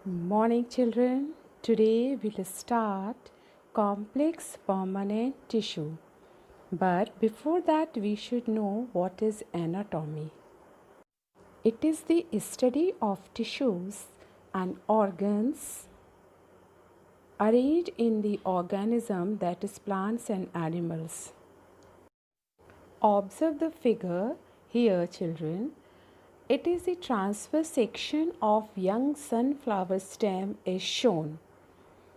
Morning children. Today we'll start complex permanent tissue. But before that we should know what is anatomy. It is the study of tissues and organs arranged in the organism, that is plants and animals. Observe the figure here children. It is the transverse section of young sunflower stem is shown.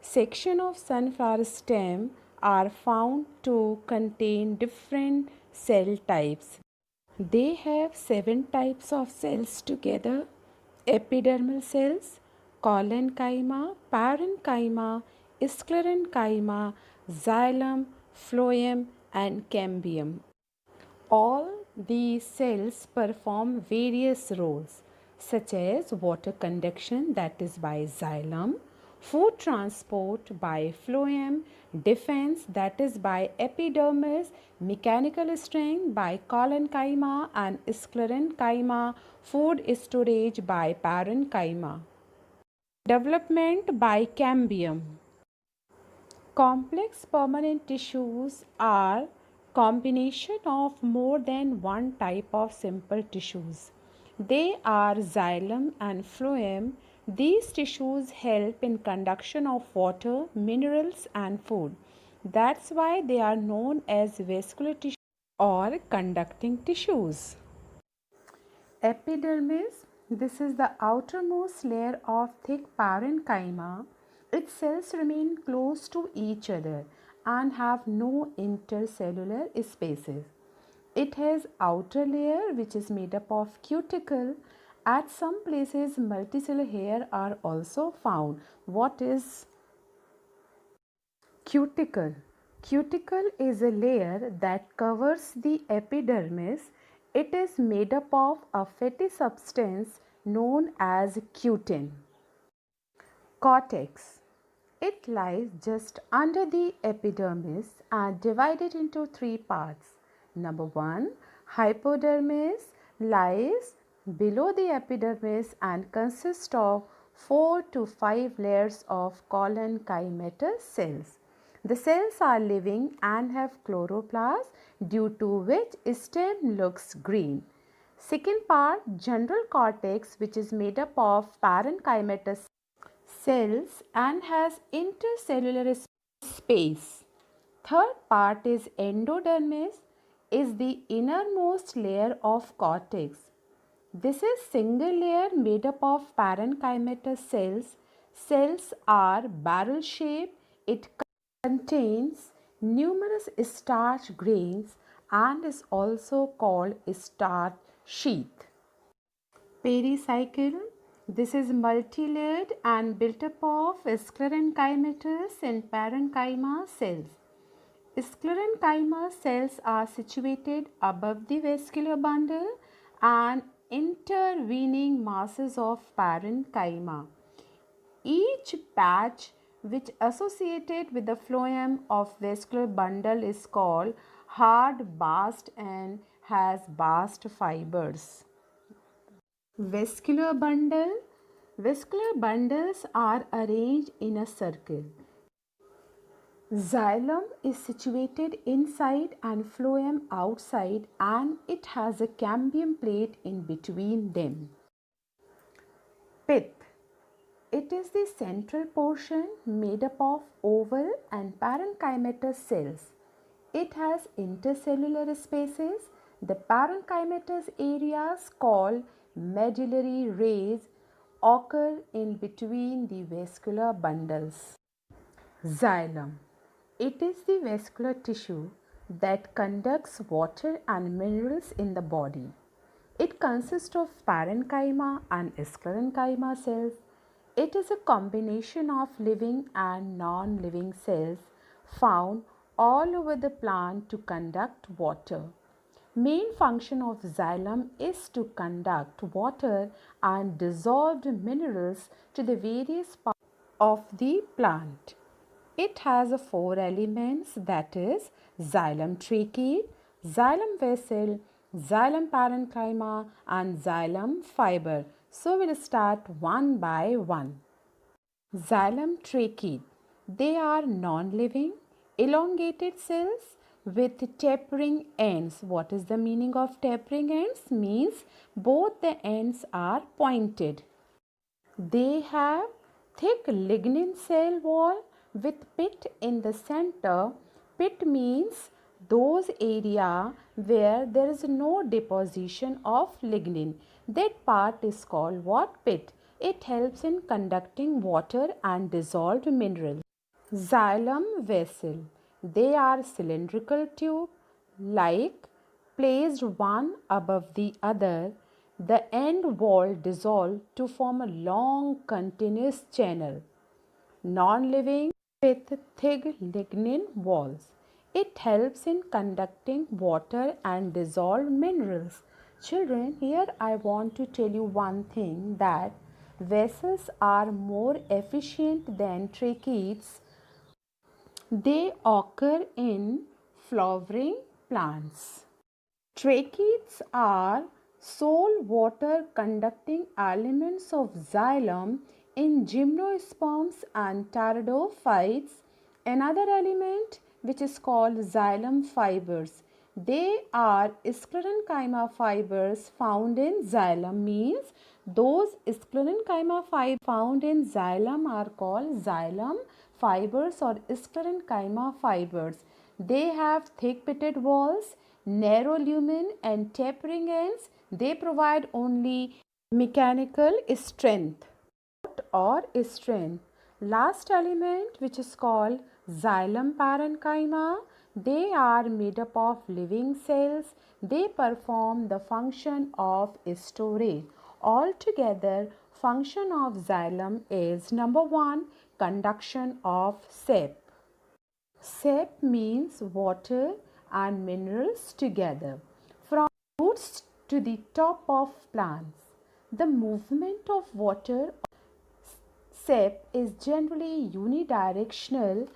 Section of sunflower stem are found to contain different cell types. They have 7 types of cells together: epidermal cells, collenchyma, parenchyma, sclerenchyma, xylem, phloem, and cambium. All these cells perform various roles, such as water conduction, that is by xylem, food transport by phloem, defense, that is by epidermis, mechanical strength by collenchyma, and sclerenchyma, food storage by parenchyma. Development by cambium. Complex permanent tissues are combination of more than one type of simple tissues. They are xylem and phloem. These tissues help in conduction of water, minerals and food. That's why they are known as vascular tissues or conducting tissues. Epidermis, this is the outermost layer of thick parenchyma. Its cells remain close to each other and have no intercellular spaces. It has outer layer which is made up of cuticle. At some places multicellular hair are also found. What is cuticle? Cuticle is a layer that covers the epidermis. It is made up of a fatty substance known as cutin. Cortex. It lies just under the epidermis and divided into 3 parts. Number 1, hypodermis lies below the epidermis and consists of 4 to 5 layers of collenchymatous cells. The cells are living and have chloroplast, due to which stem looks green. Second part, general cortex, which is made up of parenchymatous cells and has intercellular space. Third part is endodermis, is the innermost layer of cortex. This is single layer made up of parenchymatous cells. Cells are barrel shaped. It contains numerous starch grains and is also called starch sheath. Pericycle. This is multi-layered and built up of sclerenchymatous and parenchyma cells. Sclerenchyma cells are situated above the vascular bundle and intervening masses of parenchyma. Each patch which associated with the phloem of vascular bundle is called hard bast and has bast fibers. Vascular bundle. Vascular bundles are arranged in a circle. Xylem is situated inside and phloem outside, and it has a cambium plate in between them. Pith. It is the central portion made up of oval and parenchymatous cells. It has intercellular spaces. The parenchymatous areas called medullary rays occur in between the vascular bundles. Xylem. It is the vascular tissue that conducts water and minerals in the body. It consists of parenchyma and sclerenchyma cells. It is a combination of living and non-living cells found all over the plant to conduct water. Main function of xylem is to conduct water and dissolved minerals to the various parts of the plant. It has 4 elements, that is xylem trachea, xylem vessel, xylem parenchyma and xylem fiber. So we'll start one by one. Xylem tracheate. They are non-living, elongated cells with tapering ends. What is the meaning of tapering ends? Means both the ends are pointed. They have thick lignin cell wall with pit in the center. Pit means those area where there is no deposition of lignin. That part is called what? Pit. It helps in conducting water and dissolved minerals. Xylem vessel. They are cylindrical tube like placed one above the other. The end wall dissolved to form a long continuous channel. Non-living with thick lignin walls. It helps in conducting water and dissolved minerals. Children, here I want to tell you one thing, that vessels are more efficient than tracheates. They occur in flowering plants. Tracheates are sole water conducting elements of xylem in gymnosperms and pteridophytes. Another element which is called xylem fibers. They are sclerenchyma fibers found in xylem. Means those sclerenchyma fibers found in xylem are called xylem fibers or sclerenchyma fibers. They have thick pitted walls, narrow lumen and tapering ends. They provide only mechanical strength or strength. Last element which is called xylem parenchyma. They are made up of living cells. They perform the function of storage. Altogether, function of xylem is number 1, conduction of sap. Sap means water and minerals together. From roots to the top of plants, the movement of water sap is generally unidirectional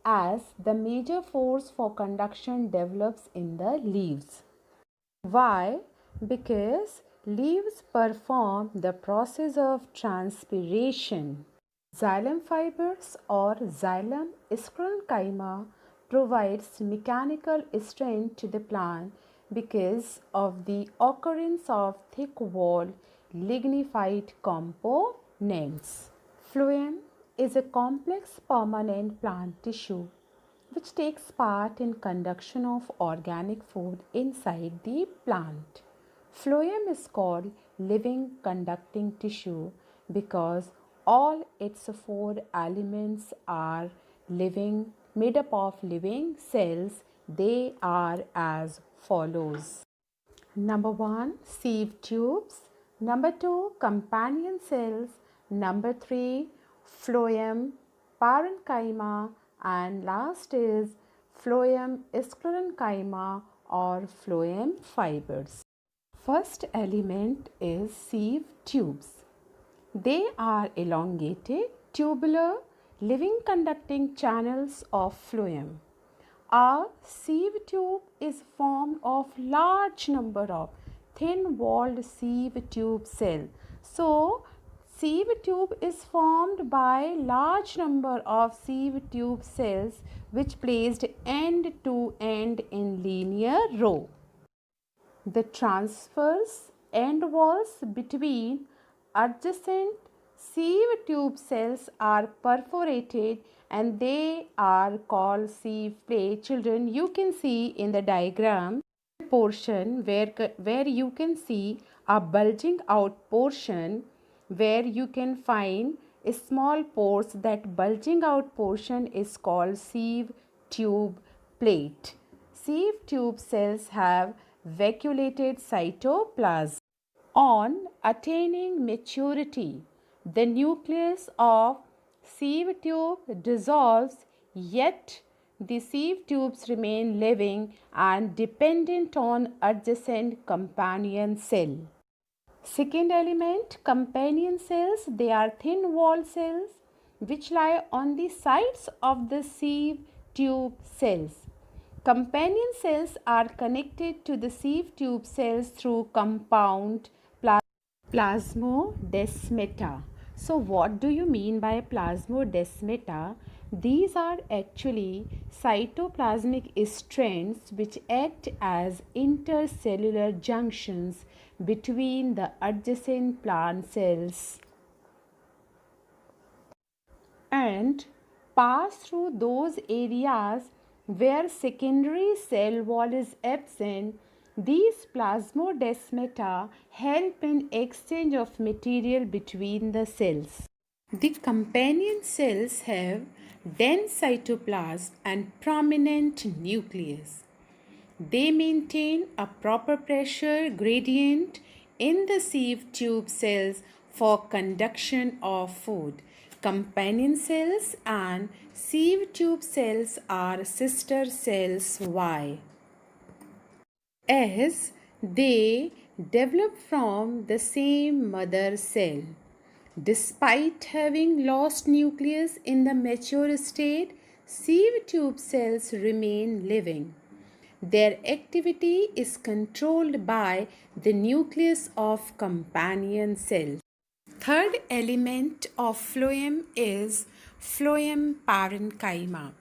as the major force for conduction develops in the leaves. Why? Because leaves perform the process of transpiration. Xylem fibers or xylem sclerenchyma provides mechanical strength to the plant because of the occurrence of thick walled lignified components. Phloem is a complex permanent plant tissue which takes part in conduction of organic food inside the plant. Phloem is called living conducting tissue because all its 4 elements are living, made up of living cells. They are as follows. Number 1, sieve tubes. Number 2, companion cells. Number 3, phloem parenchyma. And last is phloem sclerenchyma or phloem fibers. First element is sieve tubes. They are elongated, tubular, living conducting channels of phloem. A sieve tube is formed of large number of thin-walled sieve tube cells. So, sieve tube is formed by large number of sieve tube cells which placed end to end in linear row. The transverse end walls between adjacent sieve tube cells are perforated and they are called sieve plate. Children, you can see in the diagram portion where you can see a bulging out portion where you can find a small pores. That bulging out portion is called sieve tube plate. Sieve tube cells have vacuolated cytoplasm. On attaining maturity, the nucleus of sieve tube dissolves, yet the sieve tubes remain living and dependent on adjacent companion cell. Second element, companion cells. They are thin walled cells which lie on the sides of the sieve tube cells. Companion cells are connected to the sieve tube cells through compound plasmodesmata. So what do you mean by plasmodesmata? These are actually cytoplasmic strands which act as intercellular junctions between the adjacent plant cells and pass through those areas where secondary cell wall is absent. These plasmodesmata help in exchange of material between the cells. The companion cells have dense cytoplasm and prominent nucleus. They maintain a proper pressure gradient in the sieve tube cells for conduction of food. Companion cells and sieve tube cells are sister cells. Why? As they develop from the same mother cell. Despite having lost nucleus in the mature state, sieve tube cells remain living. Their activity is controlled by the nucleus of companion cells. Third element of phloem is phloem parenchyma.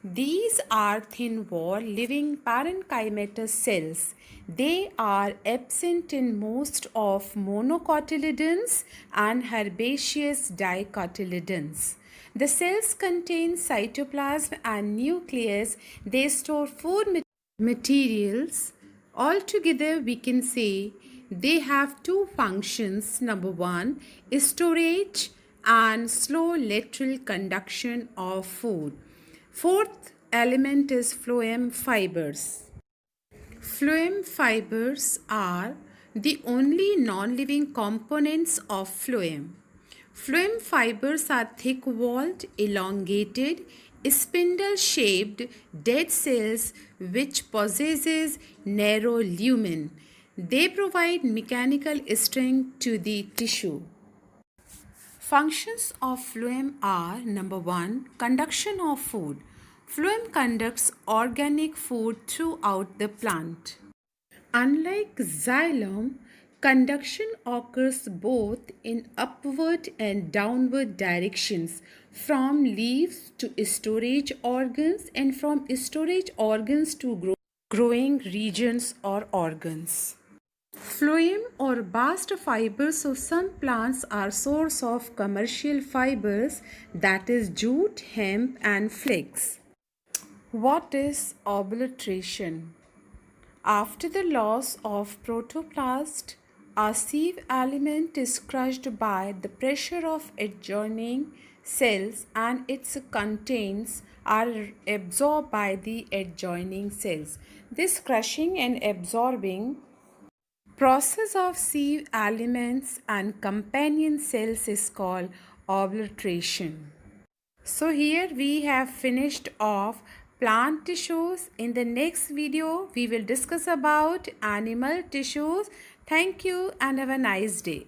These are thin wall living parenchymatous cells. They are absent in most of monocotyledons and herbaceous dicotyledons. The cells contain cytoplasm and nucleus. They store food materials. Altogether, we can say they have two functions. Number one is storage and slow lateral conduction of food. Fourth element is phloem fibers. Phloem fibers are the only non-living components of phloem. Phloem fibers are thick-walled, elongated, spindle-shaped dead cells which possesses narrow lumen. They provide mechanical strength to the tissue. Functions of phloem are: number one, conduction of food. Phloem conducts organic food throughout the plant. Unlike xylem, conduction occurs both in upward and downward directions, from leaves to storage organs and from storage organs to growing regions or organs. Phloem or bast fibers of some plants are source of commercial fibers, that is jute, hemp and flax. What is obliteration? After the loss of protoplast, a sieve element is crushed by the pressure of adjoining cells and its contents are absorbed by the adjoining cells. This crushing and absorbing process of sieve elements and companion cells is called obliteration. So here we have finished off plant tissues. In the next video we will discuss about animal tissues. Thank you and have a nice day.